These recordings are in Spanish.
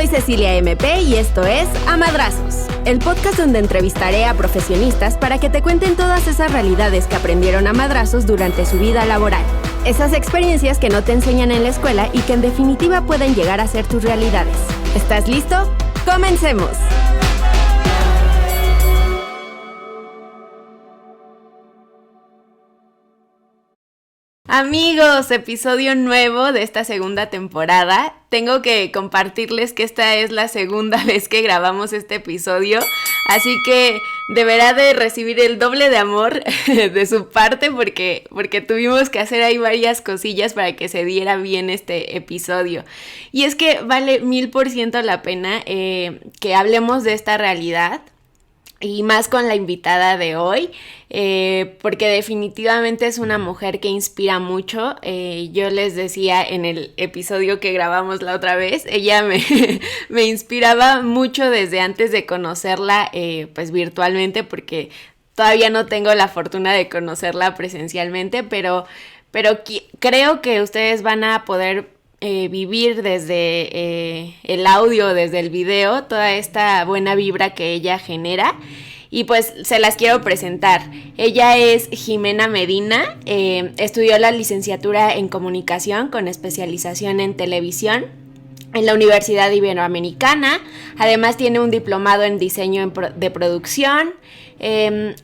Soy Cecilia MP y esto es A Madrazos, el podcast donde entrevistaré a profesionistas para que te cuenten todas esas realidades que aprendieron a madrazos durante su vida laboral. Esas experiencias que no te enseñan en la escuela y que en definitiva pueden llegar a ser tus realidades. ¿Estás listo? ¡Comencemos! Amigos, episodio nuevo de esta segunda temporada. Tengo que compartirles que esta es la segunda vez que grabamos este episodio, así que deberá de recibir el doble de amor de su parte porque tuvimos que hacer ahí varias cosillas para que se diera bien este episodio. Y es que vale 1000% la pena que hablemos de esta realidad. Y más con la invitada de hoy, porque definitivamente es una mujer que inspira mucho. Yo les decía en el episodio que grabamos la otra vez, ella me inspiraba mucho desde antes de conocerla, pues virtualmente, porque todavía no tengo la fortuna de conocerla presencialmente, pero creo que ustedes van a poder vivir desde el audio, desde el video, toda esta buena vibra que ella genera. Y pues se las quiero presentar. Ella es Jimena Medina, estudió la licenciatura en comunicación con especialización en televisión en la Universidad Iberoamericana. Además tiene un diplomado en diseño de producción.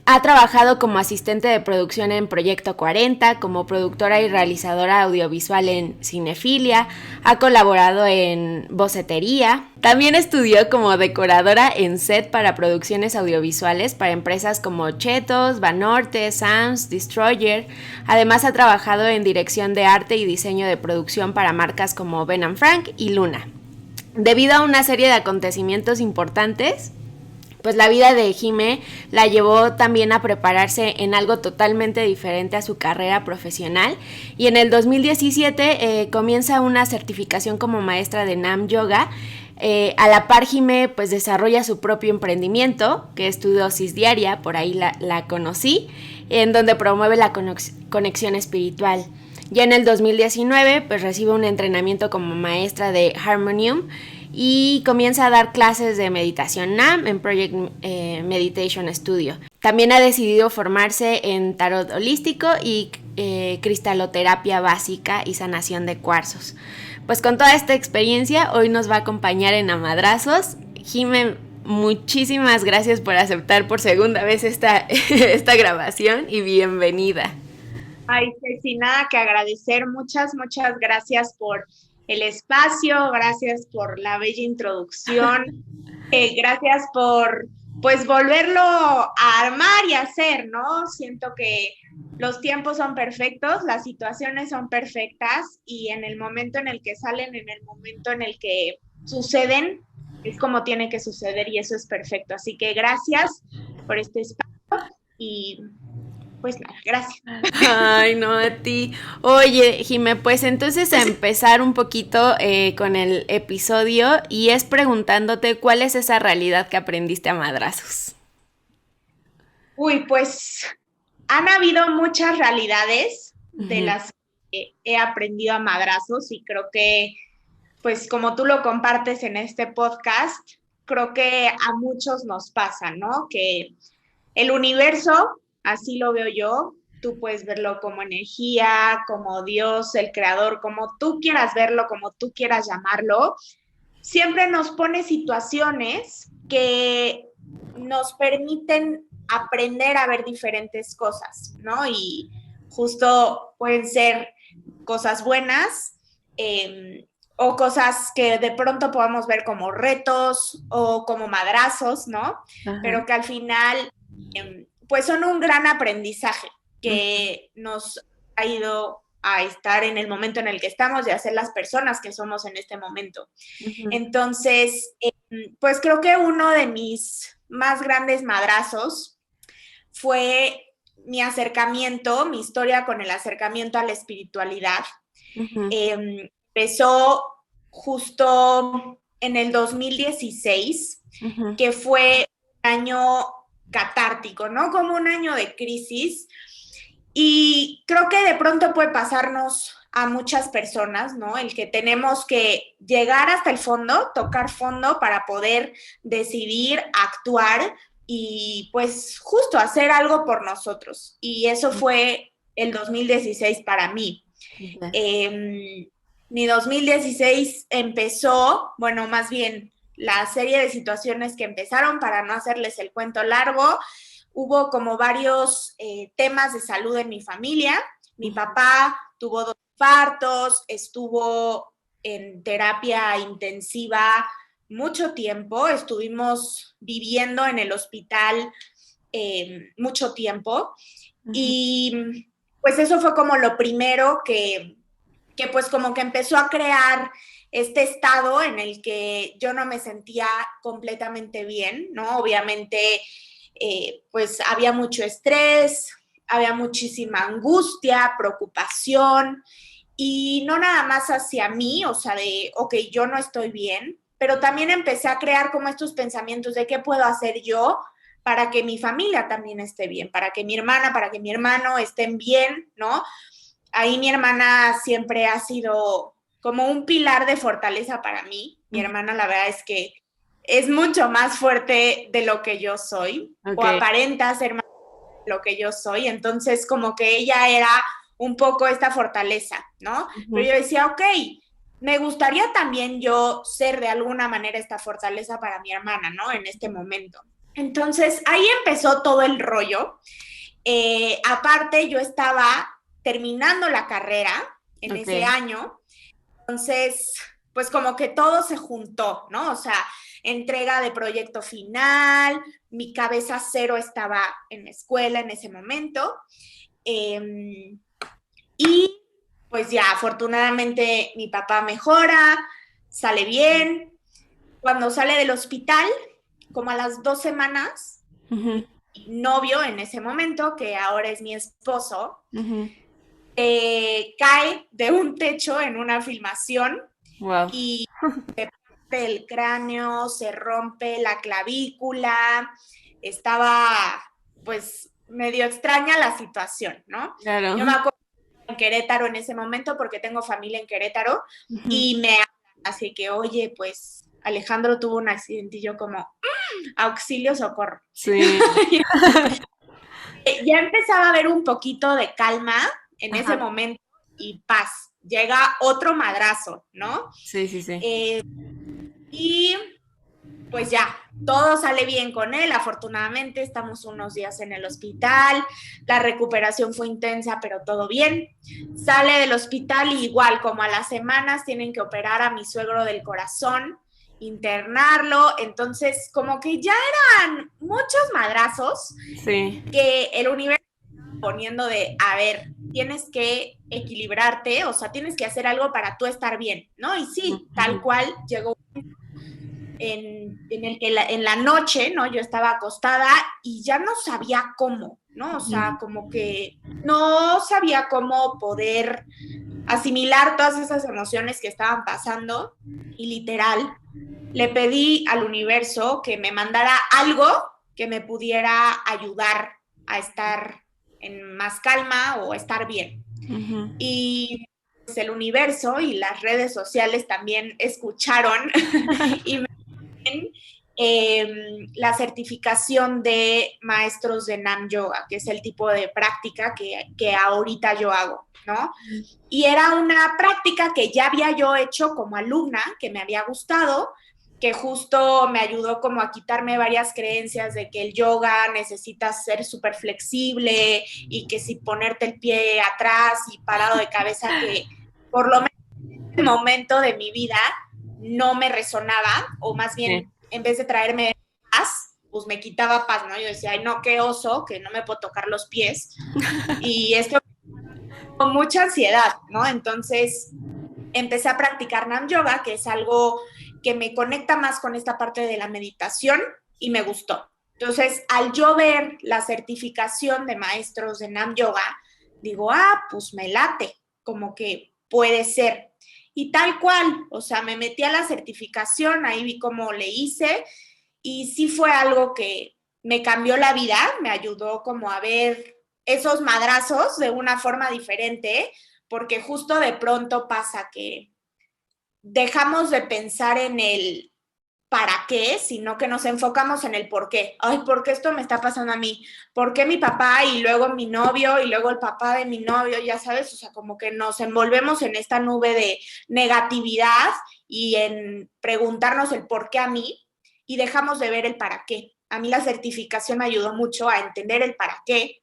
Ha trabajado como asistente de producción en Proyecto 40, como productora y realizadora audiovisual en Cinefilia, ha colaborado en Bocetería, también estudió como decoradora en set para producciones audiovisuales para empresas como Chetos, Banorte, Sam's, Destroyer. Además ha trabajado en dirección de arte y diseño de producción para marcas como Ben & Frank y Luna. Debido a una serie de acontecimientos importantes, pues la vida de Jime la llevó también a prepararse en algo totalmente diferente a su carrera profesional, y en el 2017 comienza una certificación como maestra de Nam Yoga. A la par Jime pues desarrolla su propio emprendimiento, que es Tu Dosis Diaria, por ahí la conocí, en donde promueve la conexión espiritual. Ya en el 2019 pues recibe un entrenamiento como maestra de Harmonium y comienza a dar clases de meditación NAM en Project Meditation Studio. También ha decidido formarse en tarot holístico y cristaloterapia básica y sanación de cuarzos. Pues con toda esta experiencia hoy nos va a acompañar en A Madrazos. Jime, muchísimas gracias por aceptar por segunda vez esta grabación y bienvenida. Ay, Ceci, nada que agradecer. Muchas gracias por el espacio, gracias por la bella introducción, gracias por, pues, volverlo a armar y hacer, ¿no? Siento que los tiempos son perfectos, las situaciones son perfectas y en el momento en el que salen, en el momento en el que suceden, es como tiene que suceder y eso es perfecto. Así que gracias por este espacio y pues nada, gracias. Ay, no, a ti. Oye, Jime, pues entonces a empezar un poquito con el episodio, y es preguntándote cuál es esa realidad que aprendiste a madrazos. Uy, pues han habido muchas realidades de las que he aprendido a madrazos y creo que, pues como tú lo compartes en este podcast, creo que a muchos nos pasa, ¿no? Que el universo, así lo veo yo, tú puedes verlo como energía, como Dios, el creador, como tú quieras verlo, como tú quieras llamarlo, siempre nos pone situaciones que nos permiten aprender a ver diferentes cosas, ¿no? Y justo pueden ser cosas buenas, o cosas que de pronto podamos ver como retos o como madrazos, ¿no? Ajá. Pero que al final pues son un gran aprendizaje que nos ha ido a estar en el momento en el que estamos y a ser las personas que somos en este momento. Entonces, pues creo que uno de mis más grandes madrazos fue mi acercamiento, mi historia con el acercamiento a la espiritualidad. Empezó justo en el 2016, que fue un año catártico, ¿no? Como un año de crisis. Y creo que de pronto puede pasarnos a muchas personas, ¿no? El que tenemos que llegar hasta el fondo, tocar fondo para poder decidir, actuar y pues justo hacer algo por nosotros. Y eso fue el 2016 para mí. Mi 2016 empezó, bueno, más bien la serie de situaciones que empezaron, para no hacerles el cuento largo, hubo como varios temas de salud en mi familia. Mi papá tuvo 2 infartos, estuvo en terapia intensiva mucho tiempo, estuvimos viviendo en el hospital mucho tiempo y pues eso fue como lo primero que pues como que empezó a crear este estado en el que yo no me sentía completamente bien, ¿no? Obviamente, pues había mucho estrés, había muchísima angustia, preocupación, y no nada más hacia mí, o sea, de, ok, yo no estoy bien, pero también empecé a crear como estos pensamientos de qué puedo hacer yo para que mi familia también esté bien, para que mi hermana, para que mi hermano estén bien, ¿no? Ahí mi hermana siempre ha sido como un pilar de fortaleza para mí. Mi hermana, la verdad es que es mucho más fuerte de lo que yo soy, o aparenta ser más de lo que yo soy. Entonces, como que ella era un poco esta fortaleza, ¿no? Pero yo decía, ok, me gustaría también yo ser de alguna manera esta fortaleza para mi hermana, ¿no? En este momento. Entonces, ahí empezó todo el rollo. Aparte, yo estaba terminando la carrera en ese año, entonces, pues como que todo se juntó, ¿no? O sea, entrega de proyecto final, mi cabeza cero estaba en la escuela en ese momento, y pues ya, afortunadamente mi papá mejora, sale bien. Cuando sale del hospital, como a las 2 semanas, mi novio en ese momento, que ahora es mi esposo, cae de un techo en una filmación y se parte el cráneo, se rompe la clavícula. Estaba pues medio extraña la situación, ¿no? Claro. Yo me acuerdo en Querétaro en ese momento porque tengo familia en Querétaro y me hablan, así que, oye, pues Alejandro tuvo un accidente y yo como, auxilio, socorro. Sí. Ya empezaba a haber un poquito de calma en ese momento y paz. Llega otro madrazo, ¿no? Sí, sí, sí. Y pues ya, todo sale bien con él, afortunadamente estamos unos días en el hospital, la recuperación fue intensa, pero todo bien. Sale del hospital y igual, como a las semanas, tienen que operar a mi suegro del corazón, internarlo, entonces como que ya eran muchos madrazos que el universo poniendo de, a ver, tienes que equilibrarte, o sea, tienes que hacer algo para tú estar bien, ¿no? Y sí, tal cual llegó en el que en la noche, ¿no? Yo estaba acostada y ya no sabía cómo, ¿no? O sea, como que no sabía cómo poder asimilar todas esas emociones que estaban pasando y literal le pedí al universo que me mandara algo que me pudiera ayudar a estar en más calma o estar bien. Y pues el universo y las redes sociales también escucharon y me la certificación de maestros de Nam Yoga, que es el tipo de práctica que ahorita yo hago, ¿no? Y era una práctica que ya había yo hecho como alumna, que me había gustado, que justo me ayudó como a quitarme varias creencias de que el yoga necesitas ser súper flexible y que si ponerte el pie atrás y parado de cabeza, que por lo menos en este momento de mi vida no me resonaba, o más bien en vez de traerme paz, pues me quitaba paz, ¿no? Yo decía, ay, no, qué oso, que no me puedo tocar los pies. Y esto con mucha ansiedad, ¿no? Entonces empecé a practicar Nam Yoga, que es algo que me conecta más con esta parte de la meditación y me gustó. Entonces, al yo ver la certificación de maestros de Nam Yoga, digo, ah, pues me late, como que puede ser. Y tal cual, o sea, me metí a la certificación, ahí vi cómo le hice y sí fue algo que me cambió la vida, me ayudó como a ver esos madrazos de una forma diferente, porque justo de pronto pasa que dejamos de pensar en el para qué, sino que nos enfocamos en el por qué. Ay, ¿por qué esto me está pasando a mí? ¿Por qué mi papá y luego mi novio y luego el papá de mi novio? Ya sabes, o sea, como que nos envolvemos en esta nube de negatividad y en preguntarnos el por qué a mí y dejamos de ver el para qué. A mí la certificación me ayudó mucho a entender el para qué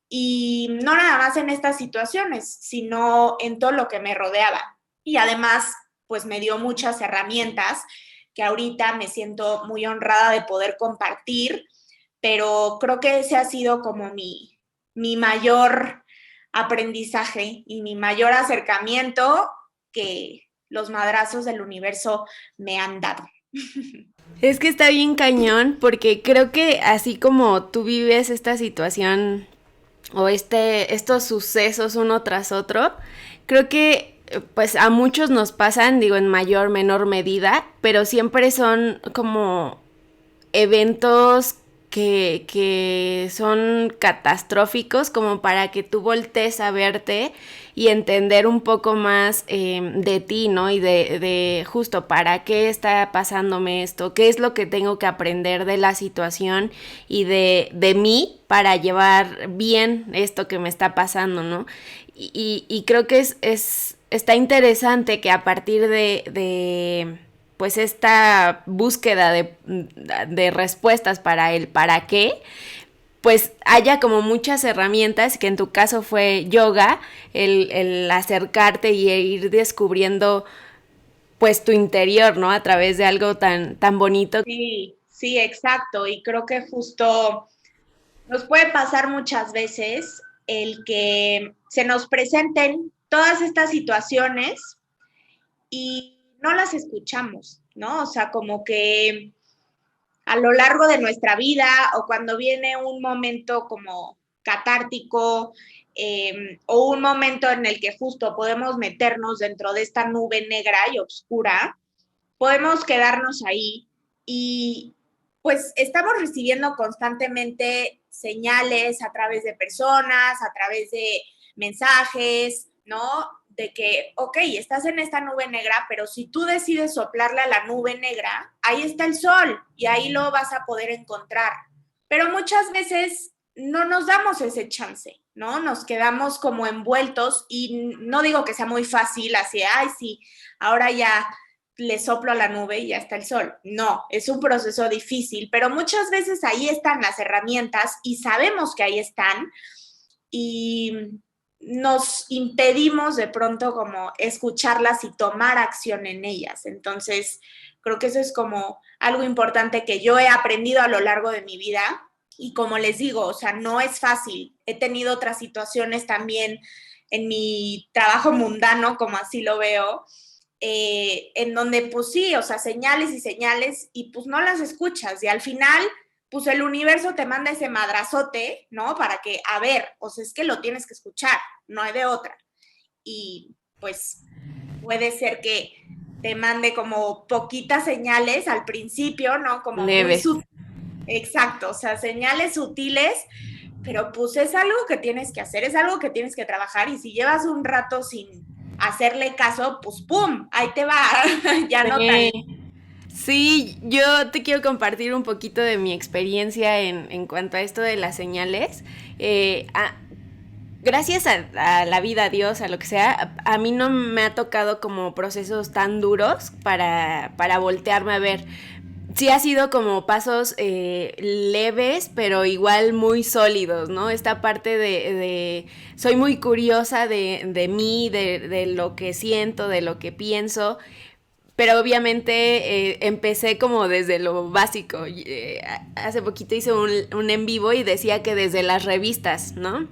y no nada más en estas situaciones, sino en todo lo que me rodeaba. Y además, pues me dio muchas herramientas que ahorita me siento muy honrada de poder compartir, pero creo que ese ha sido como mi mayor aprendizaje y mi mayor acercamiento que los madrazos del universo me han dado. Es que está bien cañón, porque creo que así como tú vives esta situación o estos sucesos uno tras otro, creo que pues a muchos nos pasan, digo, en mayor, menor medida, pero siempre son como eventos que son catastróficos, como para que tú voltees a verte y entender un poco más de ti, ¿no? Y de justo para qué está pasándome esto, qué es lo que tengo que aprender de la situación y de mí para llevar bien esto que me está pasando, ¿no? Y creo que está interesante que a partir de pues esta búsqueda de respuestas para el para qué, pues haya como muchas herramientas, que en tu caso fue yoga, el acercarte y ir descubriendo pues tu interior, ¿no? A través de algo tan bonito. Sí, sí, exacto. Y creo que justo nos puede pasar muchas veces el que se nos presenten todas estas situaciones y no las escuchamos, ¿no? O sea, como que a lo largo de nuestra vida o cuando viene un momento como catártico o un momento en el que justo podemos meternos dentro de esta nube negra y oscura, podemos quedarnos ahí y pues estamos recibiendo constantemente señales a través de personas, a través de mensajes, ¿no? De que, ok, estás en esta nube negra, pero si tú decides soplarle a la nube negra, ahí está el sol y ahí lo vas a poder encontrar. Pero muchas veces no nos damos ese chance, ¿no? Nos quedamos como envueltos y no digo que sea muy fácil, así, ay, sí, ahora ya le soplo a la nube y ya está el sol. No, es un proceso difícil, pero muchas veces ahí están las herramientas y sabemos que ahí están y nos impedimos de pronto como escucharlas y tomar acción en ellas. Entonces, creo que eso es como algo importante que yo he aprendido a lo largo de mi vida y como les digo, o sea, no es fácil. He tenido otras situaciones también en mi trabajo mundano, como así lo veo, en donde pues sí, o sea, señales y señales y pues no las escuchas y al final pues el universo te manda ese madrazote, ¿no? Para que, a ver, o sea, es que lo tienes que escuchar, no hay de otra. Y pues puede ser que te mande como poquitas señales al principio, ¿no? Como Leves. muy exacto, o sea, señales sutiles, pero pues es algo que tienes que hacer, es algo que tienes que trabajar y si llevas un rato sin hacerle caso, pues ¡pum! Ahí te va, ya no tan... Sí, yo te quiero compartir un poquito de mi experiencia en cuanto a esto de las señales. Gracias a la vida, a Dios, a lo que sea, a mí no me ha tocado como procesos tan duros para voltearme a ver. Sí ha sido como pasos leves, pero igual muy sólidos, ¿no? Esta parte soy muy curiosa de mí, de lo que siento, de lo que pienso. Pero obviamente empecé como desde lo básico. Hace poquito hice un en vivo y decía que desde las revistas, ¿no?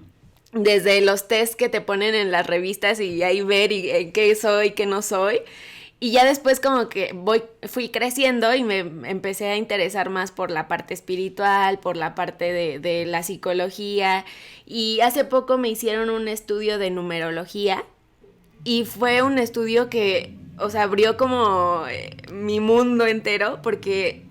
Desde los tests que te ponen en las revistas y ahí ver qué soy, qué no soy. Y ya después como que fui creciendo y me empecé a interesar más por la parte espiritual, por la parte de la psicología. Y hace poco me hicieron un estudio de numerología y fue un estudio que, o sea, abrió como mi mundo entero, porque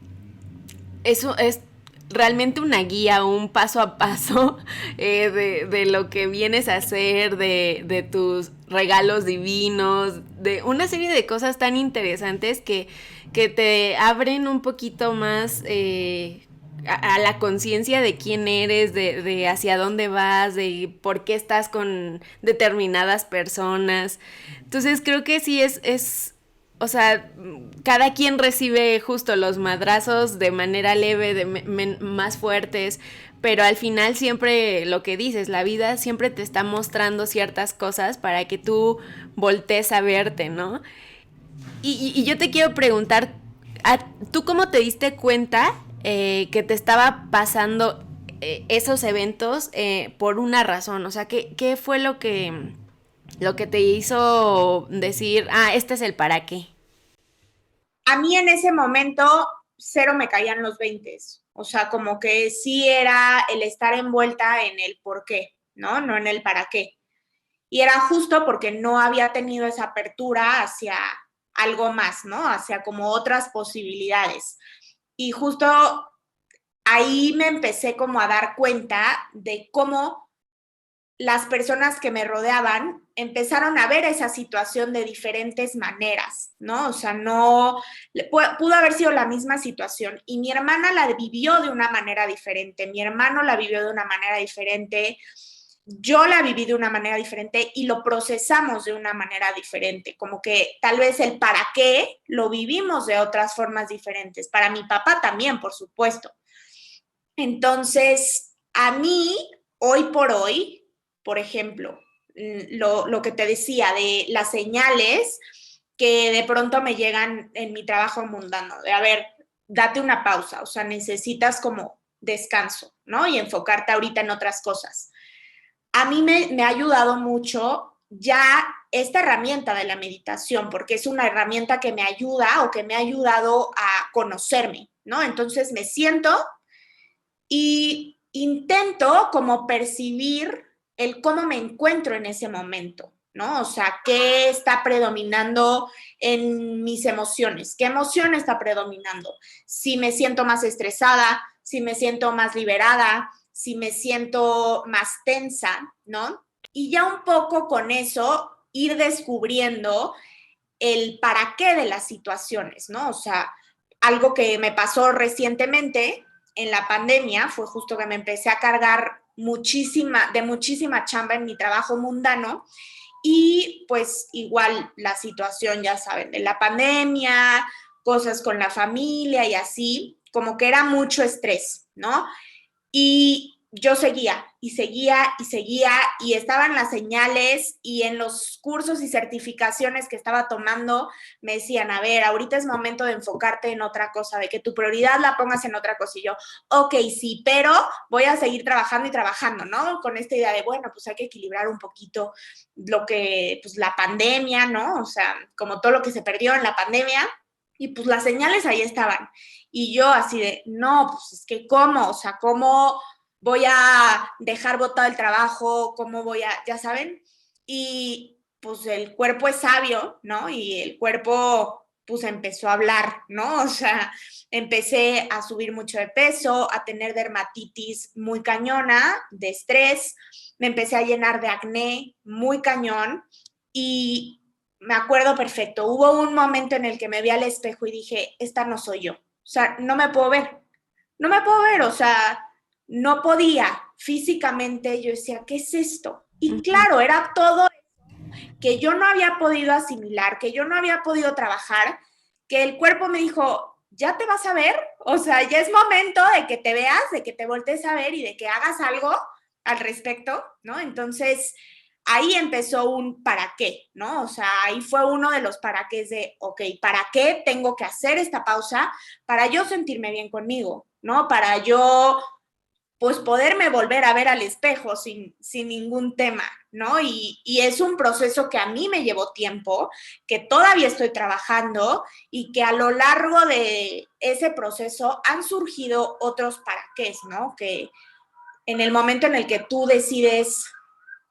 eso es realmente una guía, un paso a paso de lo que vienes a hacer, de tus regalos divinos, de una serie de cosas tan interesantes que te abren un poquito más a la conciencia de quién eres, de hacia dónde vas, de por qué estás con determinadas personas. Entonces creo que sí o sea, cada quien recibe justo los madrazos de manera leve, más fuertes, pero al final siempre lo que dices, la vida siempre te está mostrando ciertas cosas para que tú voltees a verte, ¿no? Y yo te quiero preguntar, ¿tú cómo te diste cuenta que te estaba pasando esos eventos por una razón? O sea, ¿qué fue lo que te hizo decir, este es el para qué? A mí en ese momento cero me caían los 20. O sea, como que sí era el estar envuelta en el por qué, ¿no? No en el para qué. Y era justo porque no había tenido esa apertura hacia algo más, ¿no? Hacia como otras posibilidades. Y justo ahí me empecé como a dar cuenta de cómo las personas que me rodeaban empezaron a ver esa situación de diferentes maneras, ¿no? O sea, no, pudo haber sido la misma situación y mi hermana la vivió de una manera diferente, mi hermano la vivió de una manera diferente, yo la viví de una manera diferente y lo procesamos de una manera diferente, como que tal vez el para qué lo vivimos de otras formas diferentes. Para mi papá también, por supuesto. Entonces, a mí, hoy por hoy, por ejemplo, lo que te decía de las señales que de pronto me llegan en mi trabajo mundano, de a ver, date una pausa, o sea, necesitas como descanso, ¿no? Y enfocarte ahorita en otras cosas. A mí me ha ayudado mucho ya esta herramienta de la meditación, porque es una herramienta que me ayuda o que me ha ayudado a conocerme, ¿no? Entonces me siento y intento como percibir el cómo me encuentro en ese momento, ¿no? O sea, qué está predominando en mis emociones, qué emoción está predominando, si me siento más estresada, si me siento más liberada, si me siento más tensa, ¿no? Y ya un poco con eso ir descubriendo el para qué de las situaciones, ¿no? O sea, algo que me pasó recientemente en la pandemia fue justo que me empecé a cargar de muchísima chamba en mi trabajo mundano y pues igual la situación, ya saben, de la pandemia, cosas con la familia y así, como que era mucho estrés, ¿no? Y yo seguía y seguía y seguía y estaban las señales y en los cursos y certificaciones que estaba tomando me decían, a ver, ahorita es momento de enfocarte en otra cosa, de que tu prioridad la pongas en otra cosa. Y yo, ok, sí, pero voy a seguir trabajando y trabajando, ¿no? Con esta idea de, bueno, pues hay que equilibrar un poquito lo que, pues la pandemia, ¿no? O sea, como todo lo que se perdió en la pandemia. Y pues las señales ahí estaban. Y yo así de, no, pues es que cómo, o sea, cómo voy a dejar botado el trabajo, cómo voy a, ya saben. Y pues el cuerpo es sabio, ¿no? Y el cuerpo pues empezó a hablar, ¿no? O sea, empecé a subir mucho de peso, a tener dermatitis muy cañona, de estrés, me empecé a llenar de acné muy cañón y me acuerdo perfecto, hubo un momento en el que me vi al espejo y dije, esta no soy yo, o sea, no me puedo ver, no me puedo ver, o sea, no podía físicamente, yo decía, ¿qué es esto? Y claro, era todo que yo no había podido asimilar, que yo no había podido trabajar, que el cuerpo me dijo, ya te vas a ver, o sea, ya es momento de que te veas, de que te voltees a ver y de que hagas algo al respecto, ¿no? Entonces, ahí empezó un para qué, ¿no? O sea, ahí fue uno de los para qué de, ok, ¿para qué tengo que hacer esta pausa? Para yo sentirme bien conmigo, ¿no? Para yo pues poderme volver a ver al espejo sin ningún tema, ¿no? Y es un proceso que a mí me llevó tiempo, que todavía estoy trabajando y que a lo largo de ese proceso han surgido otros para qué, ¿no? Que en el momento en el que tú decides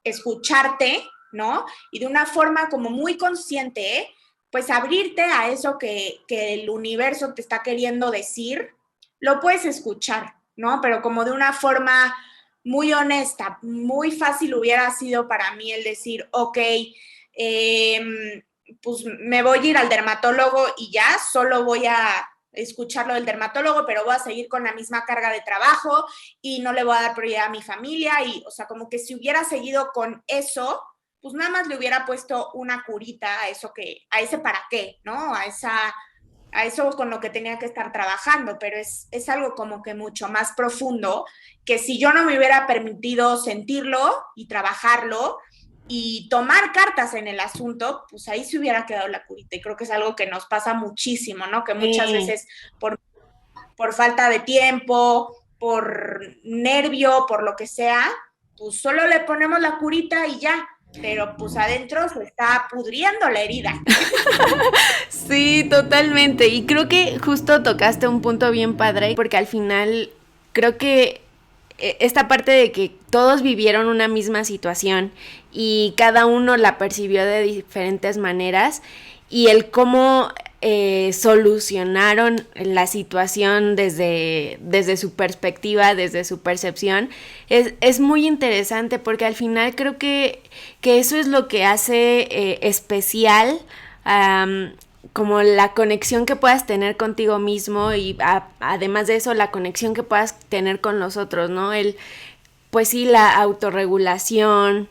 escucharte, ¿no? Y de una forma como muy consciente, pues abrirte a eso que el universo te está queriendo decir, lo puedes escuchar, ¿no? Pero como de una forma muy honesta, muy fácil hubiera sido para mí el decir, ok, pues me voy a ir al dermatólogo y ya, solo voy a escuchar lo del dermatólogo, pero voy a seguir con la misma carga de trabajo y no le voy a dar prioridad a mi familia. Y, o sea, como que si hubiera seguido con eso, pues nada más le hubiera puesto una curita a eso a ese para qué, ¿no? A eso con lo que tenía que estar trabajando, pero es algo como que mucho más profundo, que si yo no me hubiera permitido sentirlo y trabajarlo y tomar cartas en el asunto, pues ahí se hubiera quedado la curita. Y creo que es algo que nos pasa muchísimo, ¿no? Que muchas Sí. veces por falta de tiempo, por nervio, por lo que sea, pues solo le ponemos la curita y ya, pero pues adentro se está pudriendo la herida. Sí, totalmente. Y creo que justo tocaste un punto bien padre, porque al final creo que esta parte de que todos vivieron una misma situación y cada uno la percibió de diferentes maneras y el cómo solucionaron la situación desde su perspectiva, desde su percepción, es muy interesante porque al final creo que eso es lo que hace especial como la conexión que puedas tener contigo mismo y además de eso la conexión que puedas tener con los otros, ¿no? Pues sí, la autorregulación,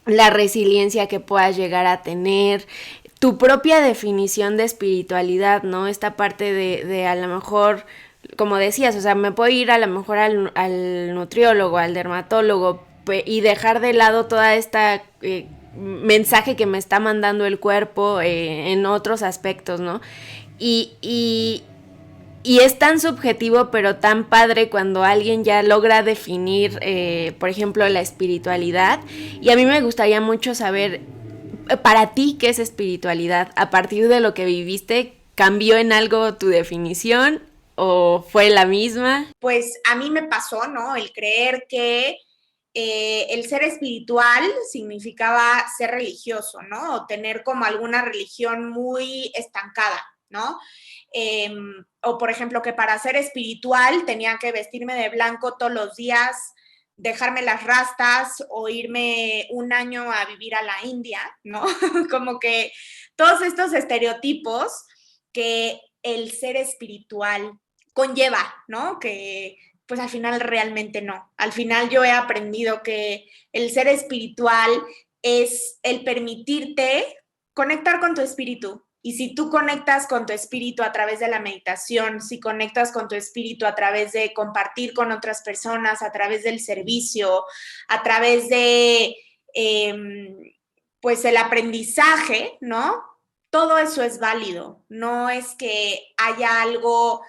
la resiliencia que puedas llegar a tener, tu propia definición de espiritualidad, ¿no? Esta parte de a lo mejor, como decías, o sea, me puedo ir a lo mejor al nutriólogo, al dermatólogo y dejar de lado toda esta mensaje que me está mandando el cuerpo en otros aspectos, ¿no? Y, y, y es tan subjetivo, pero tan padre cuando alguien ya logra definir, por ejemplo, la espiritualidad. Y a mí me gustaría mucho saber, para ti, ¿qué es espiritualidad? A partir de lo que viviste, ¿cambió en algo tu definición o fue la misma? Pues a mí me pasó, ¿no? El creer que el ser espiritual significaba ser religioso, ¿no? O tener como alguna religión muy estancada, ¿no? O por ejemplo, que para ser espiritual tenía que vestirme de blanco todos los días, dejarme las rastas o irme un año a vivir a la India, ¿no? Como que todos estos estereotipos que el ser espiritual conlleva, ¿no? Que pues al final realmente no. Al final yo he aprendido que el ser espiritual es el permitirte conectar con tu espíritu. Y si tú conectas con tu espíritu a través de la meditación, si conectas con tu espíritu a través de compartir con otras personas, a través del servicio, a través de, pues, el aprendizaje, ¿no? Todo eso es válido. No es que haya algo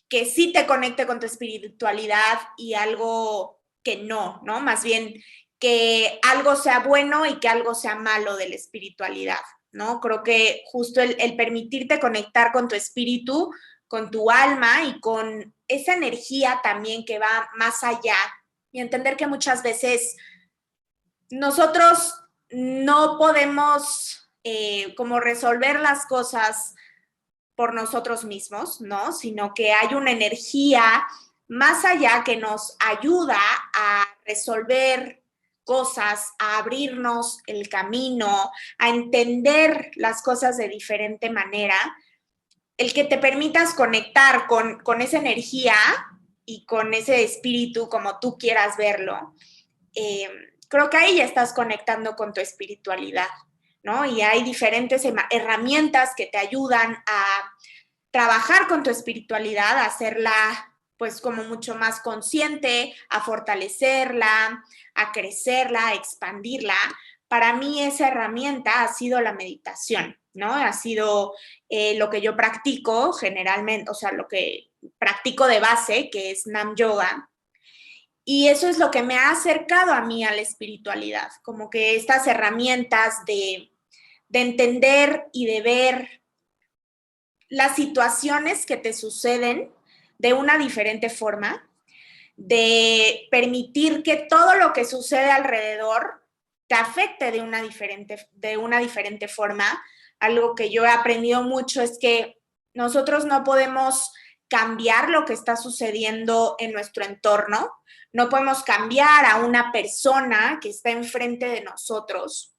que sí te conecte con tu espiritualidad y algo que no, ¿no? Más bien que algo sea bueno y que algo sea malo de la espiritualidad, ¿no? Creo que justo el permitirte conectar con tu espíritu, con tu alma y con esa energía también que va más allá y entender que muchas veces nosotros no podemos como resolver las cosas por nosotros mismos, ¿no? Sino que hay una energía más allá que nos ayuda a resolver cosas, a abrirnos el camino, a entender las cosas de diferente manera. El que te permitas conectar con esa energía y con ese espíritu, como tú quieras verlo, eh, creo que ahí ya estás conectando con tu espiritualidad, ¿no? Y hay diferentes herramientas que te ayudan a trabajar con tu espiritualidad, a hacerla pues como mucho más consciente, a fortalecerla, a crecerla, a expandirla. Para mí esa herramienta ha sido la meditación, ¿no? Ha sido lo que yo practico generalmente, o sea, lo que practico de base, que es Nam Yoga, y eso es lo que me ha acercado a mí a la espiritualidad, como que estas herramientas de entender y de ver las situaciones que te suceden de una diferente forma, de permitir que todo lo que sucede alrededor te afecte de una diferente forma. Algo que yo he aprendido mucho es que nosotros no podemos cambiar lo que está sucediendo en nuestro entorno, no podemos cambiar a una persona que está enfrente de nosotros,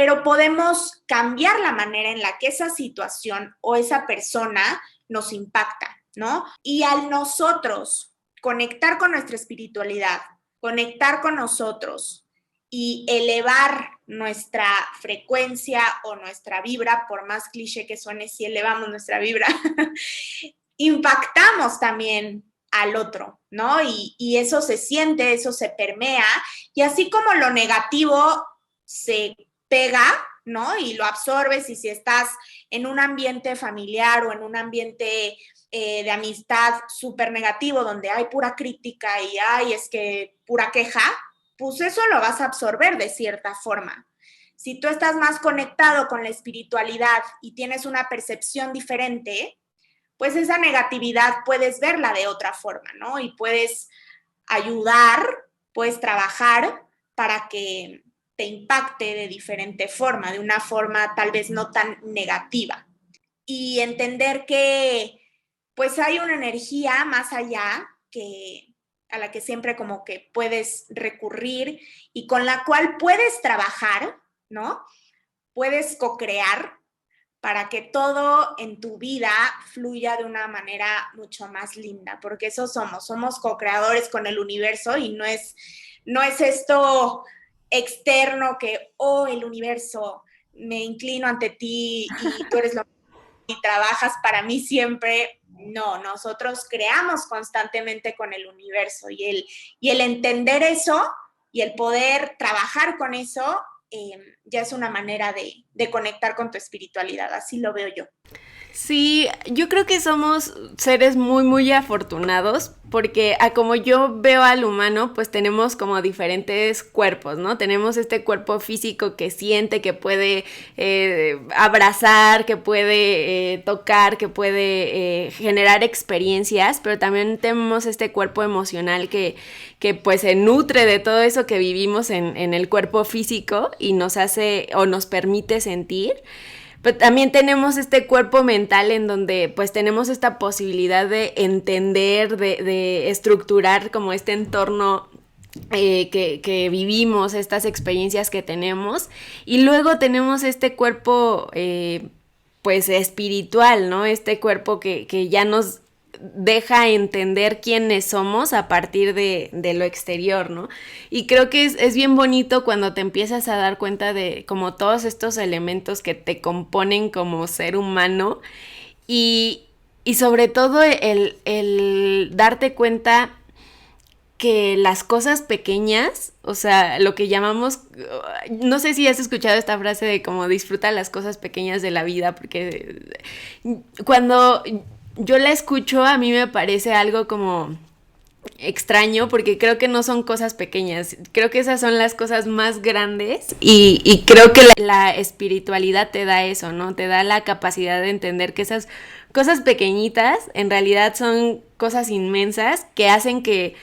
pero podemos cambiar la manera en la que esa situación o esa persona nos impacta, ¿no? Y al nosotros conectar con nuestra espiritualidad, conectar con nosotros y elevar nuestra frecuencia o nuestra vibra, por más cliché que suene, si elevamos nuestra vibra, impactamos también al otro, ¿no? Y eso se siente, eso se permea, y así como lo negativo se pega, ¿no? Y lo absorbes, y si estás en un ambiente familiar o en un ambiente de amistad súper negativo, donde hay pura crítica y hay, es que pura queja, pues eso lo vas a absorber de cierta forma. Si tú estás más conectado con la espiritualidad y tienes una percepción diferente, pues esa negatividad puedes verla de otra forma, ¿no? Y puedes ayudar, puedes trabajar para que te impacte de diferente forma, de una forma tal vez no tan negativa. Y entender que pues hay una energía más allá que a la que siempre como que puedes recurrir y con la cual puedes trabajar, ¿no? Puedes co-crear para que todo en tu vida fluya de una manera mucho más linda, porque eso somos co-creadores con el universo y no es esto externo que, oh, el universo, me inclino ante ti y tú eres lo y trabajas para mí siempre. No, nosotros creamos constantemente con el universo y el entender eso y el poder trabajar con eso ya es una manera de conectar con tu espiritualidad, así lo veo yo. Sí, yo creo que somos seres muy, muy afortunados porque a como yo veo al humano, pues tenemos como diferentes cuerpos, ¿no? Tenemos este cuerpo físico que siente, que puede abrazar, que puede tocar, que puede generar experiencias, pero también tenemos este cuerpo emocional que pues se nutre de todo eso que vivimos en el cuerpo físico y nos hace o nos permite sentir. Pero también tenemos este cuerpo mental en donde pues tenemos esta posibilidad de entender, de estructurar como este entorno que vivimos, estas experiencias que tenemos. Y luego tenemos este cuerpo pues espiritual, ¿no? Este cuerpo que ya nos deja entender quiénes somos a partir de lo exterior, ¿no? Y creo que es bien bonito cuando te empiezas a dar cuenta de como todos estos elementos que te componen como ser humano y sobre todo el darte cuenta que las cosas pequeñas, o sea, lo que llamamos, no sé si has escuchado esta frase de como disfruta las cosas pequeñas de la vida, porque cuando yo la escucho a mí me parece algo como extraño porque creo que no son cosas pequeñas, creo que esas son las cosas más grandes y creo que la espiritualidad te da eso, ¿no? Te da la capacidad de entender que esas cosas pequeñitas en realidad son cosas inmensas que hacen que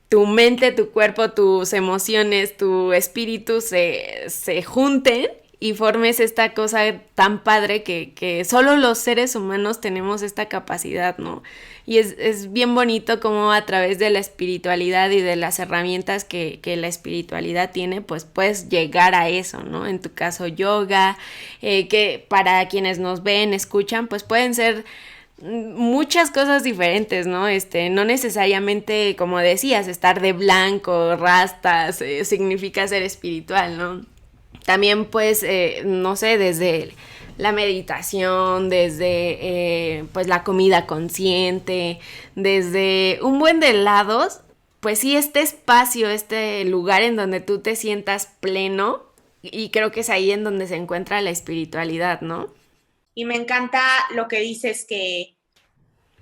tu mente, tu cuerpo, tus emociones, tu espíritu se junten y formes esta cosa tan padre que solo los seres humanos tenemos esta capacidad, ¿no? Y es bien bonito como a través de la espiritualidad y de las herramientas que la espiritualidad tiene, pues puedes llegar a eso, ¿no? En tu caso, yoga, que para quienes nos ven, escuchan, pues pueden ser muchas cosas diferentes, ¿no? No necesariamente, como decías, estar de blanco, rastas, significa ser espiritual, ¿no? También pues, no sé, desde la meditación, desde pues la comida consciente, desde un buen de lados, pues sí, este espacio, este lugar en donde tú te sientas pleno y creo que es ahí en donde se encuentra la espiritualidad, ¿no? Y me encanta lo que dices que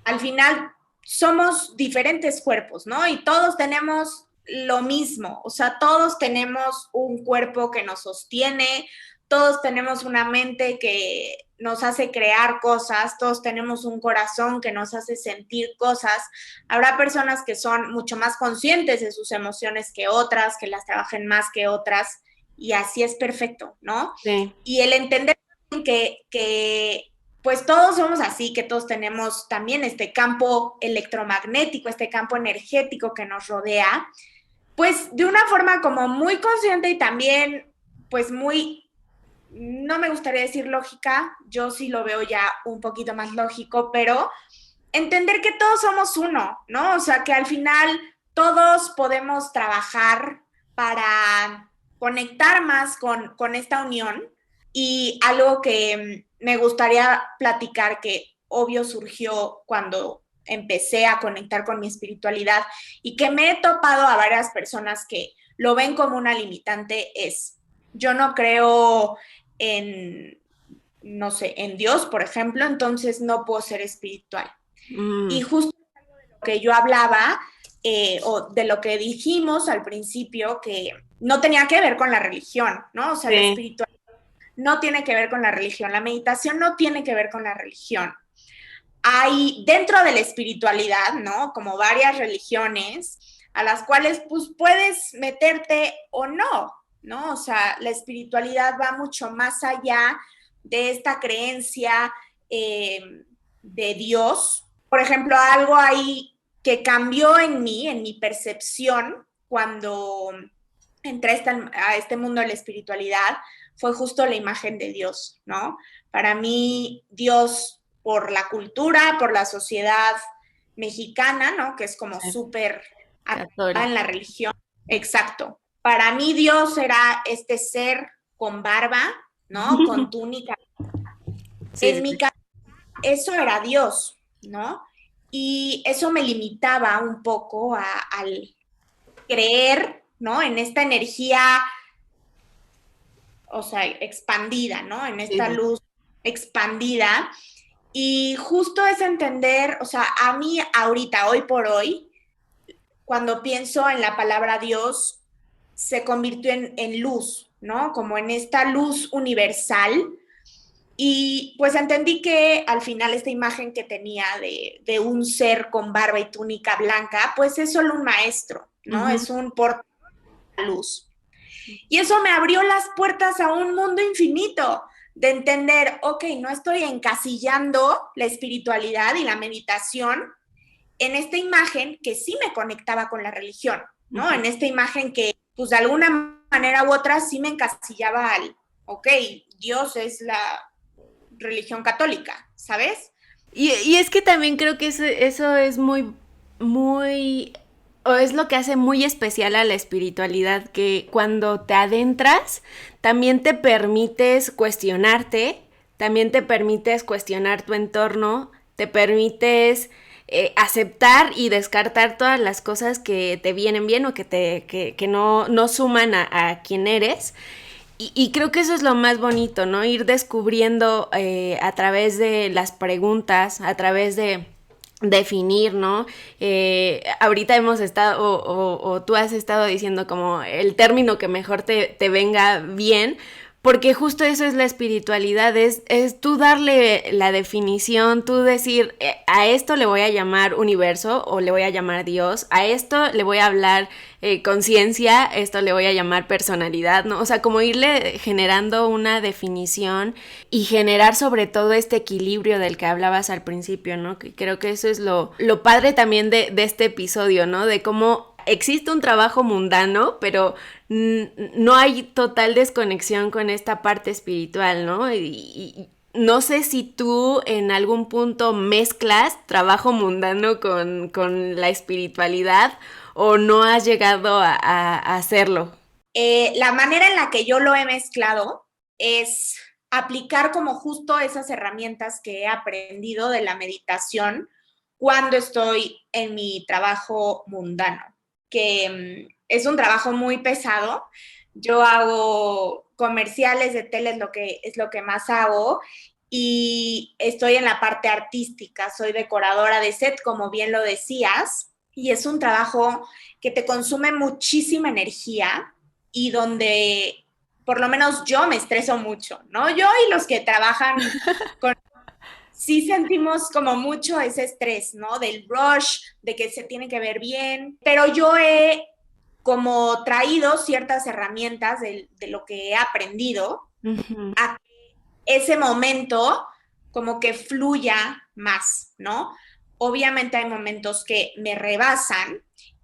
al final somos diferentes cuerpos, ¿no? Y todos tenemos lo mismo, o sea, todos tenemos un cuerpo que nos sostiene, todos tenemos una mente que nos hace crear cosas, todos tenemos un corazón que nos hace sentir cosas. Habrá personas que son mucho más conscientes de sus emociones que otras, que las trabajen más que otras, y así es perfecto, ¿no? Sí. Y el entender que pues todos somos así, que todos tenemos también este campo electromagnético, este campo energético que nos rodea, pues de una forma como muy consciente y también pues muy no me gustaría decir lógica, yo sí lo veo ya un poquito más lógico, pero entender que todos somos uno, ¿no? O sea, que al final todos podemos trabajar para conectar más con esta unión y algo que me gustaría platicar que obvio surgió cuando empecé a conectar con mi espiritualidad y que me he topado a varias personas que lo ven como una limitante es, yo no creo en, no sé, en Dios, por ejemplo, entonces no puedo ser espiritual. Y Mm, justo lo que yo hablaba, o de lo que dijimos al principio, que no tenía que ver con la religión, ¿no? O sea, la sí. espiritualidad no tiene que ver con la religión, la meditación no tiene que ver con la religión. Hay dentro de la espiritualidad, ¿no? Como varias religiones a las cuales pues puedes meterte o no, ¿no? O sea, la espiritualidad va mucho más allá de esta creencia de Dios. Por ejemplo, algo ahí que cambió en mi percepción, cuando entré a este mundo de la espiritualidad, fue justo la imagen de Dios, ¿no? Para mí, Dios, por la cultura, por la sociedad mexicana, ¿no? Que es como Sí, súper atada en católico. la religión. Exacto. Para mí Dios era este ser con barba, ¿no? Con túnica. Sí, En sí, mi sí. caso, eso era Dios, ¿no? Y eso me limitaba un poco al creer, ¿no? En esta energía, o sea, expandida, ¿no? En Sí, esta sí. luz expandida. Y justo es entender, o sea, a mí ahorita, hoy por hoy, cuando pienso en la palabra Dios, se convirtió en luz, ¿no? Como en esta luz universal. Y pues entendí que al final esta imagen que tenía de un ser con barba y túnica blanca, pues es solo un maestro, ¿no? Ujú. Es un portal de luz. Y eso me abrió las puertas a un mundo infinito de entender, ok, no estoy encasillando la espiritualidad y la meditación en esta imagen que sí me conectaba con la religión, ¿no? Ujú. En esta imagen que, pues de alguna manera u otra sí me encasillaba al, ok, Dios es la religión católica, ¿sabes? Y es que también creo que eso es muy, o es lo que hace muy especial a la espiritualidad, que cuando te adentras, también te permites cuestionarte, también te permites cuestionar tu entorno, te permites aceptar y descartar todas las cosas que te vienen bien o que no suman a quien eres. Y creo que eso es lo más bonito, ¿no? Ir descubriendo a través de las preguntas, a través de definir, ¿no? Ahorita hemos estado, o tú has estado diciendo como el término que mejor te venga bien, porque justo eso es la espiritualidad, es tú darle la definición, tú decir, a esto le voy a llamar universo o le voy a llamar Dios, a esto le voy a hablar conciencia, esto le voy a llamar personalidad, ¿no? O sea, como irle generando una definición y generar sobre todo este equilibrio del que hablabas al principio, ¿no? Que creo que eso es lo padre también de este episodio, ¿no? De cómo existe un trabajo mundano, pero no hay total desconexión con esta parte espiritual, ¿no? Y no sé si tú en algún punto mezclas trabajo mundano con la espiritualidad o no has llegado a hacerlo. La manera en la que yo lo he mezclado es aplicar como justo esas herramientas que he aprendido de la meditación cuando estoy en mi trabajo mundano, que es un trabajo muy pesado. Yo hago comerciales de tele, es lo que más hago, y estoy en la parte artística, soy decoradora de set, como bien lo decías, y es un trabajo que te consume muchísima energía y donde por lo menos yo me estreso mucho, ¿no? Yo y los que trabajan con sí sentimos como mucho ese estrés, ¿no? Del rush, de que se tiene que ver bien, pero yo he como traído ciertas herramientas de lo que he aprendido Ujú. a ese momento como que fluya más, ¿no? Obviamente hay momentos que me rebasan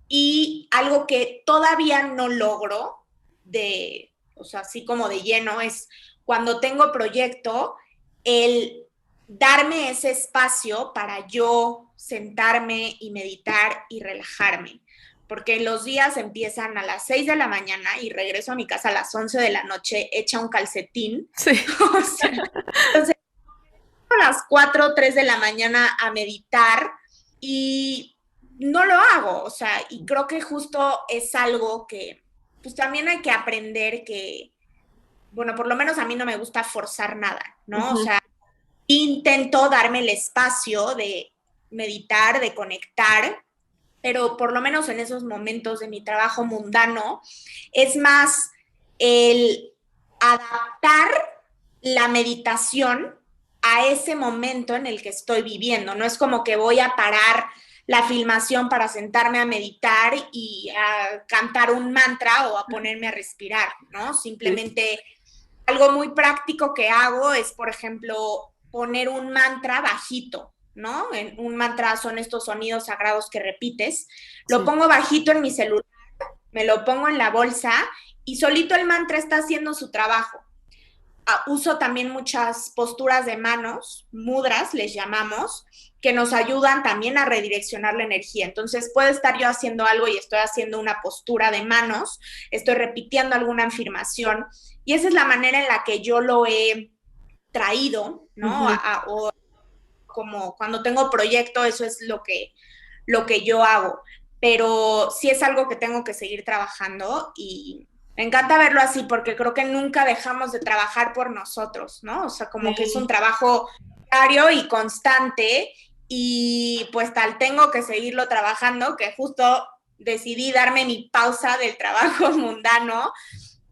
y algo que todavía no logro de, o sea, así como de lleno, es cuando tengo proyecto, el darme ese espacio para yo sentarme y meditar y relajarme. Porque los días empiezan a las 6 de la mañana y regreso a mi casa a las 11 de la noche hecha un calcetín. Sí. O sea, entonces, a las 4 o 3 de la mañana a meditar y no lo hago. O sea, y creo que justo es algo que pues también hay que aprender que, bueno, por lo menos a mí no me gusta forzar nada, ¿no? O Ujú. sea, intento darme el espacio de meditar, de conectar, pero por lo menos en esos momentos de mi trabajo mundano, es más el adaptar la meditación a ese momento en el que estoy viviendo. No es como que voy a parar la filmación para sentarme a meditar y a cantar un mantra o a ponerme a respirar, ¿no? Sí. Simplemente algo muy práctico que hago es, por ejemplo, poner un mantra bajito, ¿no? Un mantra son estos sonidos sagrados que repites. Lo Sí. pongo bajito en mi celular, me lo pongo en la bolsa y solito el mantra está haciendo su trabajo. Uso también muchas posturas de manos, mudras les llamamos, que nos ayudan también a redireccionar la energía. Entonces, puedo estar yo haciendo algo y estoy haciendo una postura de manos, estoy repitiendo alguna afirmación, y esa es la manera en la que yo lo he traído, ¿no? Ujú. O como cuando tengo proyecto, eso es lo que yo hago. Pero sí es algo que tengo que seguir trabajando y me encanta verlo así porque creo que nunca dejamos de trabajar por nosotros, ¿no? O sea, como que es un Sí. trabajo diario y constante y pues tal tengo que seguirlo trabajando, que justo decidí darme mi pausa del trabajo mundano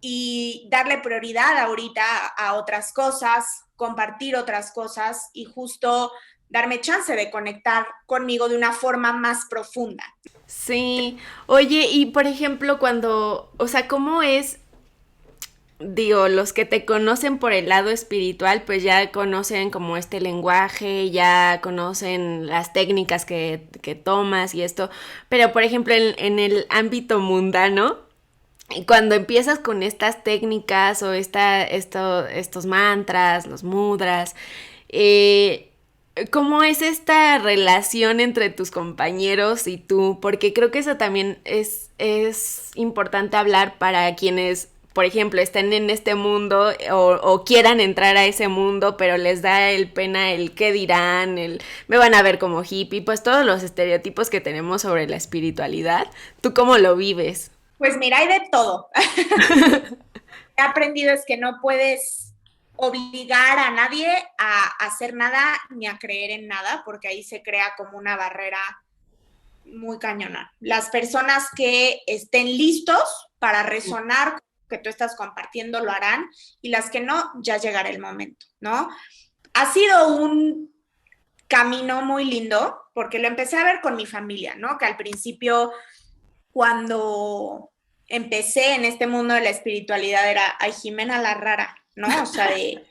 y darle prioridad ahorita a otras cosas, compartir otras cosas y justo darme chance de conectar conmigo de una forma más profunda. Sí. Oye, y por ejemplo, cuando, o sea, ¿cómo es? Digo, los que te conocen por el lado espiritual, pues ya conocen como este lenguaje, ya conocen las técnicas que tomas y esto. Pero, por ejemplo, en el ámbito mundano, cuando empiezas con estas técnicas o estos mantras, los mudras, eh, ¿cómo es esta relación entre tus compañeros y tú? Porque creo que eso también es importante hablar para quienes, por ejemplo, estén en este mundo o quieran entrar a ese mundo, pero les da el pena el qué dirán, el me van a ver como hippie, pues todos los estereotipos que tenemos sobre la espiritualidad. ¿Tú cómo lo vives? Pues mira, hay de todo. He aprendido es que no puedes obligar a nadie a hacer nada ni a creer en nada, porque ahí se crea como una barrera muy cañona. Las personas que estén listos para resonar con lo que tú estás compartiendo lo harán y las que no, ya llegará el momento, ¿no? Ha sido un camino muy lindo porque lo empecé a ver con mi familia, ¿no? Que al principio, cuando empecé en este mundo de la espiritualidad, era, ay, Jimena la rara, ¿no? O sea, de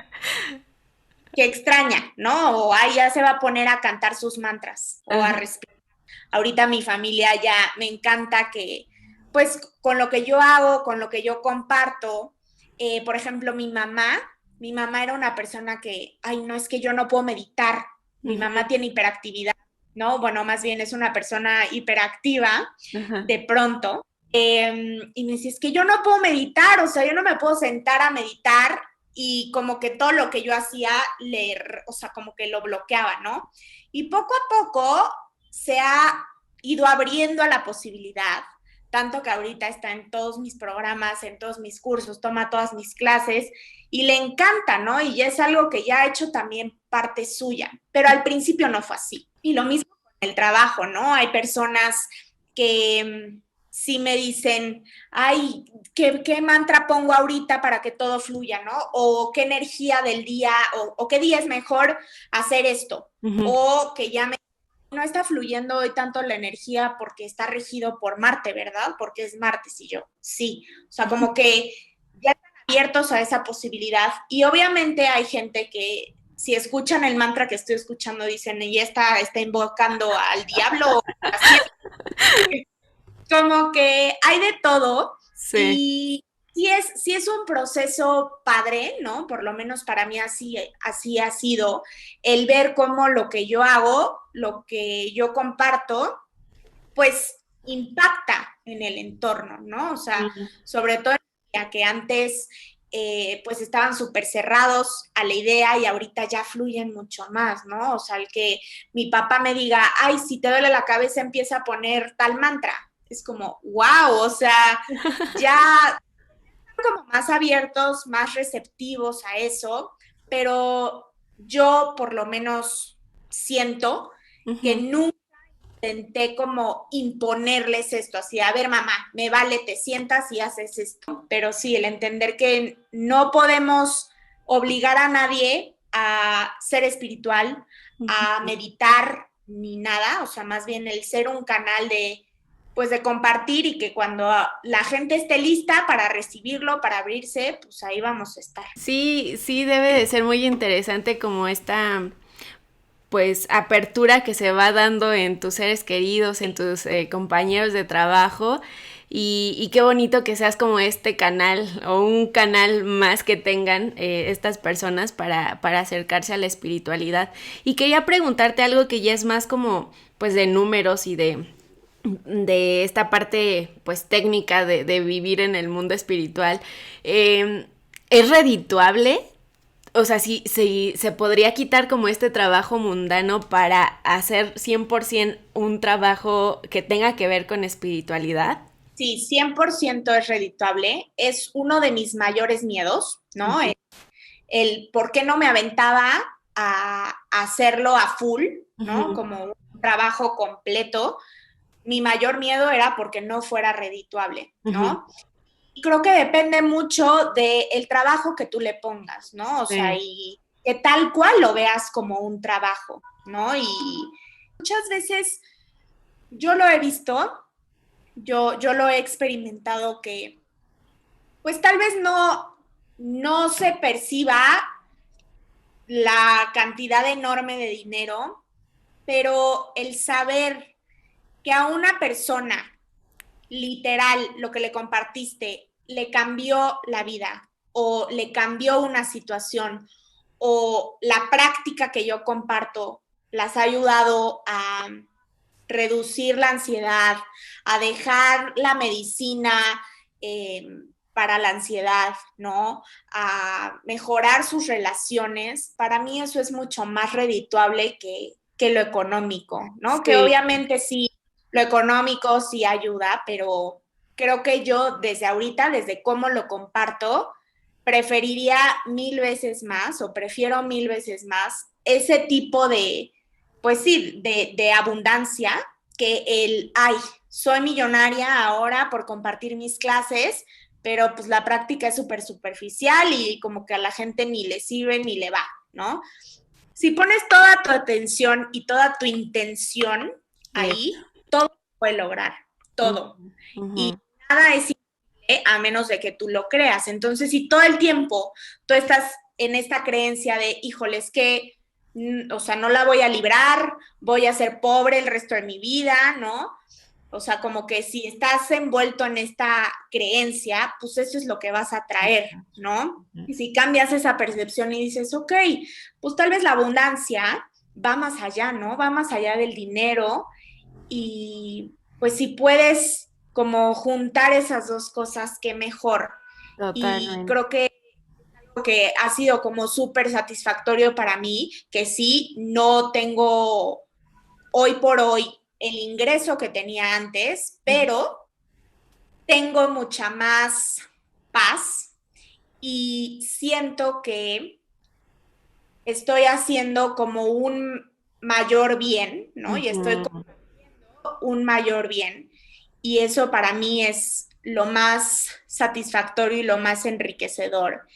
que extraña, ¿no? O ay, ya se va a poner a cantar sus mantras o a Ajá. respirar. Ahorita mi familia ya me encanta que, pues, con lo que yo hago, con lo que yo comparto, por ejemplo, mi mamá era una persona que, ay, no, es que yo no puedo meditar, mi Ujú. mamá tiene hiperactividad, ¿no? Bueno, más bien es una persona hiperactiva Ajá. de pronto. Y me dice, es que yo no puedo meditar, o sea, yo no me puedo sentar a meditar y como que todo lo que yo hacía, o sea, como que lo bloqueaba, ¿no? Y poco a poco se ha ido abriendo a la posibilidad, tanto que ahorita está en todos mis programas, en todos mis cursos, toma todas mis clases y le encanta, ¿no? Y ya es algo que ya ha hecho también parte suya, pero al principio no fue así. Y lo mismo con el trabajo, ¿no? Hay personas que sí me dicen, ay, ¿qué mantra pongo ahorita para que todo fluya, ¿no? O qué energía del día, o qué día es mejor hacer esto, Ujú. o que ya me no está fluyendo hoy tanto la energía porque está regido por Marte, ¿verdad? Porque es Martes y yo, sí. O sea, como que ya están abiertos a esa posibilidad. Y obviamente hay gente que si escuchan el mantra que estoy escuchando, dicen, y está invocando al diablo. Así es. Como que hay de todo. Sí. Y sí es un proceso padre, ¿no? Por lo menos para mí así ha sido el ver cómo lo que yo hago, lo que yo comparto, pues impacta en el entorno, ¿no? O sea, sobre todo ya que antes pues estaban súper cerrados a la idea y ahorita ya fluyen mucho más, ¿no? O sea, el que mi papá me diga, ay, si te duele la cabeza empieza a poner tal mantra, es como, wow, o sea, ya como más abiertos, más receptivos a eso, pero yo por lo menos siento que nunca intenté como imponerles esto, así, a ver mamá, me vale, te sientas y haces esto, pero sí, el entender que no podemos obligar a nadie a ser espiritual, a meditar ni nada, o sea, más bien el ser un canal de pues de compartir y que cuando la gente esté lista para recibirlo, para abrirse, pues ahí vamos a estar. Sí, sí, debe de ser muy interesante como esta pues apertura que se va dando en tus seres queridos, en tus compañeros de trabajo y qué bonito que seas como este canal o un canal más que tengan estas personas para acercarse a la espiritualidad. Y quería preguntarte algo que ya es más como pues de números y de esta parte pues técnica de vivir en el mundo espiritual. ¿Es redituable? O sea, sí, se podría quitar como este trabajo mundano para hacer 100% un trabajo que tenga que ver con espiritualidad. Sí, 100% es redituable. Es uno de mis mayores miedos, ¿no? Uh-huh. El por qué no me aventaba a hacerlo a full, ¿no? Uh-huh. Como un trabajo completo. Mi mayor miedo era porque no fuera redituable, ¿no? Uh-huh. Y creo que depende mucho del trabajo que tú le pongas, ¿no? O sea, Sí. y que tal cual lo veas como un trabajo, ¿no? Y muchas veces yo lo he visto, yo lo he experimentado que, pues tal vez no se perciba la cantidad enorme de dinero, pero el saber que a una persona, literal, lo que le compartiste, le cambió la vida o le cambió una situación o la práctica que yo comparto las ha ayudado a reducir la ansiedad, a dejar la medicina para la ansiedad, ¿no? A mejorar sus relaciones, para mí eso es mucho más redituable que lo económico, ¿no? Que Sí. obviamente sí, lo económico sí ayuda, pero creo que yo desde ahorita, desde cómo lo comparto, preferiría 1000 veces más o prefiero 1000 veces más ese tipo de, pues sí, de abundancia que el, ay, soy millonaria ahora por compartir mis clases, pero pues la práctica es súper superficial y como que a la gente ni le sirve ni le va, ¿no? Si pones toda tu atención y toda tu intención Eso. ahí, todo se puede lograr, todo. Y Uh-huh. nada es imposible a menos de que tú lo creas. Entonces, si todo el tiempo tú estás en esta creencia de, híjole, es que, o sea, no la voy a librar, voy a ser pobre el resto de mi vida, ¿no? O sea, como que si estás envuelto en esta creencia, pues eso es lo que vas a traer, ¿no? Y si cambias esa percepción y dices, ok, pues tal vez la abundancia va más allá, ¿no? Va más allá del dinero y pues si puedes como juntar esas dos cosas, qué mejor. Y Totalmente. creo que ha sido como súper satisfactorio para mí, que sí, no tengo hoy por hoy el ingreso que tenía antes, pero tengo mucha más paz y siento que estoy haciendo como un mayor bien, ¿no? Y estoy Uh-huh. como un mayor bien. Y eso para mí es lo más satisfactorio y lo más enriquecedor.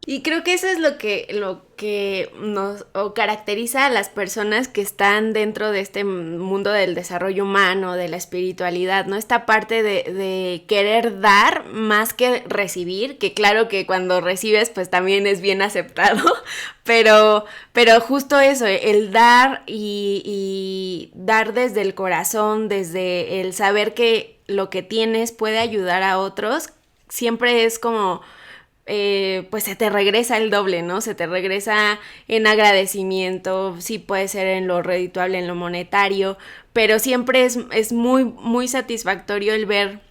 Y creo que eso es lo que nos o caracteriza a las personas que están dentro de este mundo del desarrollo humano, de la espiritualidad, ¿no? Esta parte de querer dar más que recibir, que claro que cuando recibes pues también es bien aceptado, pero justo eso, el dar y dar desde el corazón, desde el saber que lo que tienes puede ayudar a otros, siempre es como, pues se te regresa el doble, ¿no? Se te regresa en agradecimiento, sí puede ser en lo redituable, en lo monetario, pero siempre es muy, muy satisfactorio el ver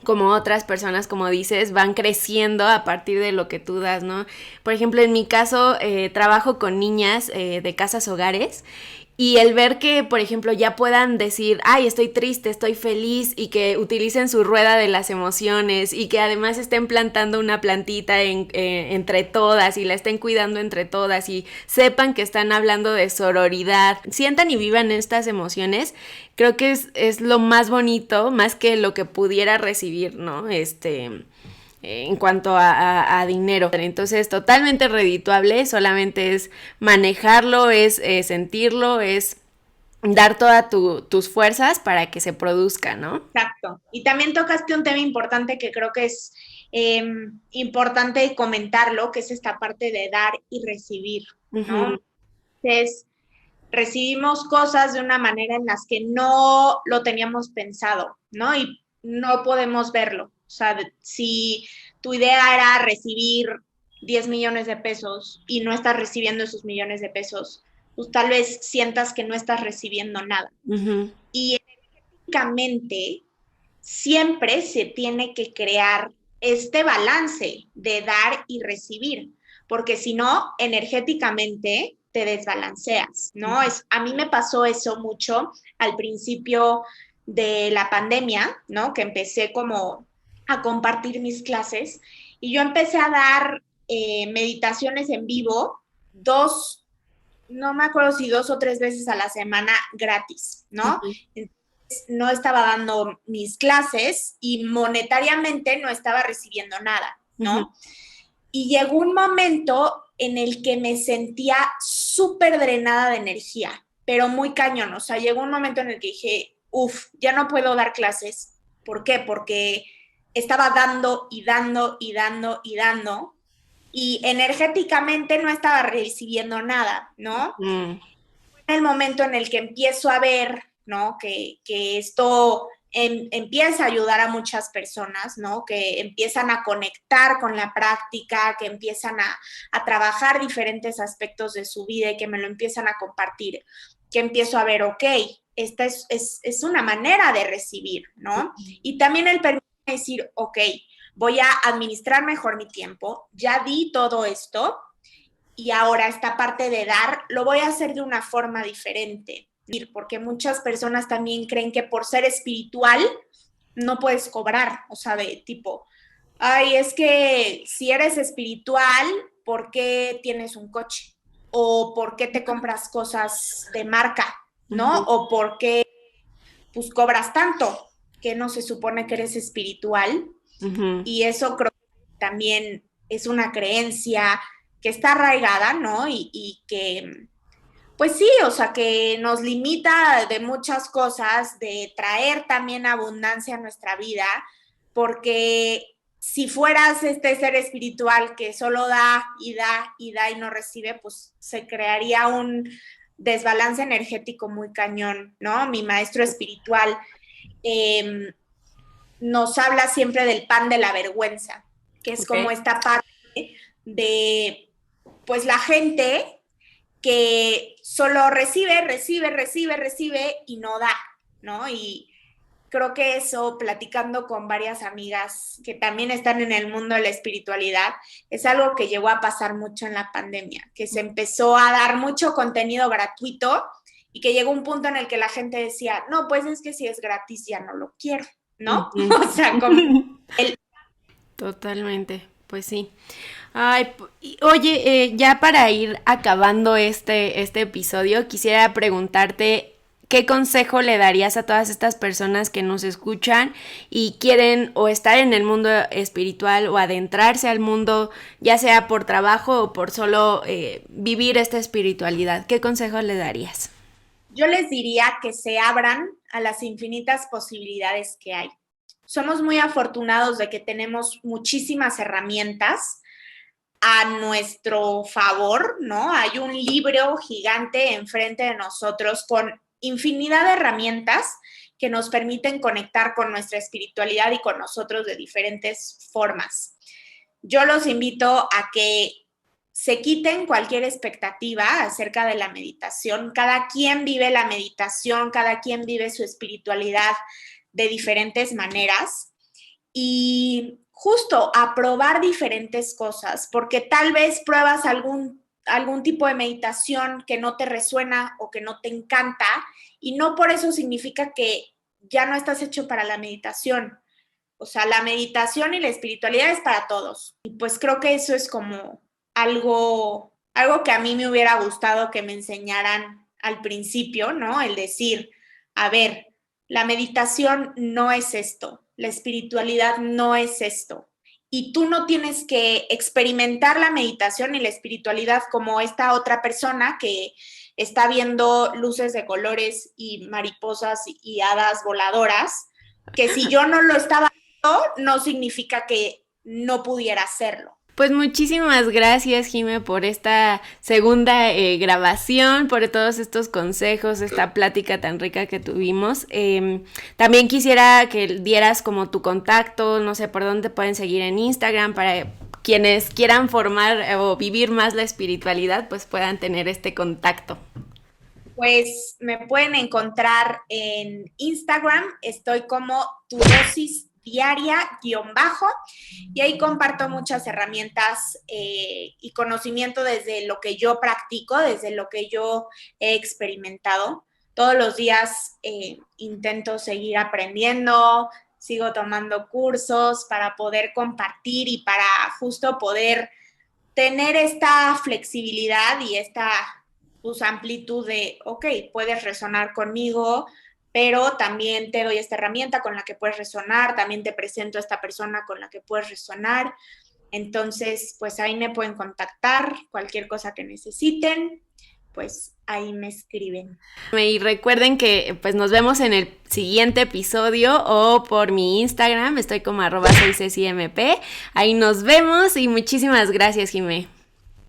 como otras personas, como dices, van creciendo a partir de lo que tú das, ¿no? Por ejemplo, en mi caso, trabajo con niñas de casas hogares y el ver que, por ejemplo, ya puedan decir, ay, estoy triste, estoy feliz, y que utilicen su rueda de las emociones y que además estén plantando una plantita entre todas y la estén cuidando entre todas y sepan que están hablando de sororidad, sientan y vivan estas emociones, creo que es lo más bonito, más que lo que pudiera recibir, ¿no? En cuanto a dinero. Entonces, totalmente redituable, solamente es manejarlo, es sentirlo, es dar todas tus fuerzas para que se produzca, ¿no? Exacto. Y también tocaste un tema importante que creo que es importante comentarlo, que es esta parte de dar y recibir, ¿no? Uh-huh. Entonces, recibimos cosas de una manera en las que no lo teníamos pensado, ¿no? Y no podemos verlo. O sea, si tu idea era recibir 10 millones de pesos y no estás recibiendo esos millones de pesos, pues tal vez sientas que no estás recibiendo nada. Uh-huh. Y energéticamente siempre se tiene que crear este balance de dar y recibir, porque si no, energéticamente te desbalanceas, ¿no? A mí me pasó eso mucho al principio de la pandemia, ¿no? Que empecé como a compartir mis clases y yo empecé a dar meditaciones en vivo, no me acuerdo si 2 o 3 veces a la semana gratis, ¿no? Uh-huh. Entonces, no estaba dando mis clases y monetariamente no estaba recibiendo nada, ¿no? Uh-huh. Y llegó un momento en el que me sentía súper drenada de energía, pero muy cañón. O sea, llegó un momento en el que dije, uff, ya no puedo dar clases. ¿Por qué? Porque estaba dando y dando y dando y dando y energéticamente no estaba recibiendo nada, ¿no? Uh-huh. En el momento en el que empiezo a ver, ¿no? Que esto empieza a ayudar a muchas personas, ¿no? Que empiezan a conectar con la práctica, que empiezan a trabajar diferentes aspectos de su vida y que me lo empiezan a compartir, que empiezo a ver, ok, esta es una manera de recibir, ¿no? Y también el permitir decir, ok, voy a administrar mejor mi tiempo, ya di todo esto, y ahora esta parte de dar lo voy a hacer de una forma diferente, porque muchas personas también creen que por ser espiritual no puedes cobrar, o sea, de tipo, ay, es que si eres espiritual, ¿por qué tienes un coche? ¿O por qué te compras cosas de marca? ¿No? Uh-huh. ¿O por qué pues cobras tanto? Que no se supone que eres espiritual. Uh-huh. Y eso creo que también es una creencia que está arraigada, ¿no? Y que, pues sí, o sea, que nos limita de muchas cosas, de traer también abundancia a nuestra vida, porque si fueras este ser espiritual que solo da y da y da y no recibe, pues se crearía un desbalance energético muy cañón, ¿no? Mi maestro espiritual nos habla siempre del pan de la vergüenza, que es como Okay. esta parte de, pues la gente que solo recibe, recibe, recibe, recibe y no da, ¿no? Y creo que eso, platicando con varias amigas que también están en el mundo de la espiritualidad, es algo que llegó a pasar mucho en la pandemia, que se empezó a dar mucho contenido gratuito y que llegó un punto en el que la gente decía, no, pues es que si es gratis ya no lo quiero, ¿no? Uh-huh. O sea, como el... Totalmente, pues sí. Ay, oye, ya para ir acabando este episodio, quisiera preguntarte qué consejo le darías a todas estas personas que nos escuchan y quieren o estar en el mundo espiritual o adentrarse al mundo, ya sea por trabajo o por solo vivir esta espiritualidad. ¿Qué consejo le darías? Yo les diría que se abran a las infinitas posibilidades que hay. Somos muy afortunados de que tenemos muchísimas herramientas a nuestro favor, ¿no? Hay un libro gigante enfrente de nosotros con infinidad de herramientas que nos permiten conectar con nuestra espiritualidad y con nosotros de diferentes formas. Yo los invito a que se quiten cualquier expectativa acerca de la meditación. Cada quien vive la meditación, cada quien vive su espiritualidad de diferentes maneras y justo a probar diferentes cosas, porque tal vez pruebas algún tipo de meditación que no te resuena o que no te encanta y no por eso significa que ya no estás hecho para la meditación. O sea, la meditación y la espiritualidad es para todos. Y pues creo que eso es como algo que a mí me hubiera gustado que me enseñaran al principio, ¿no? El decir, a ver, la meditación no es esto, la espiritualidad no es esto. Y tú no tienes que experimentar la meditación y la espiritualidad como esta otra persona que está viendo luces de colores y mariposas y hadas voladoras, que si yo no lo estaba viendo, no significa que no pudiera hacerlo. Pues muchísimas gracias, Jime, por esta segunda grabación, por todos estos consejos, esta plática tan rica que tuvimos. También quisiera que dieras como tu contacto, no sé por dónde te pueden seguir en Instagram, para quienes quieran formar o vivir más la espiritualidad, pues puedan tener este contacto. Pues me pueden encontrar en Instagram, estoy como tu dosis diaria _ y ahí comparto muchas herramientas y conocimiento desde lo que yo practico, desde lo que yo he experimentado. Todos los días intento seguir aprendiendo, sigo tomando cursos para poder compartir y para justo poder tener esta flexibilidad y esta pues, amplitud de, ok, puedes resonar conmigo, pero también te doy esta herramienta con la que puedes resonar, también te presento a esta persona con la que puedes resonar. Entonces, pues ahí me pueden contactar, cualquier cosa que necesiten, pues ahí me escriben. Y recuerden que pues nos vemos en el siguiente episodio o por mi Instagram, estoy como @soycecimp. Ahí nos vemos y muchísimas gracias, Jimé.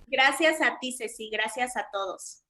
Gracias a ti, Ceci, gracias a todos.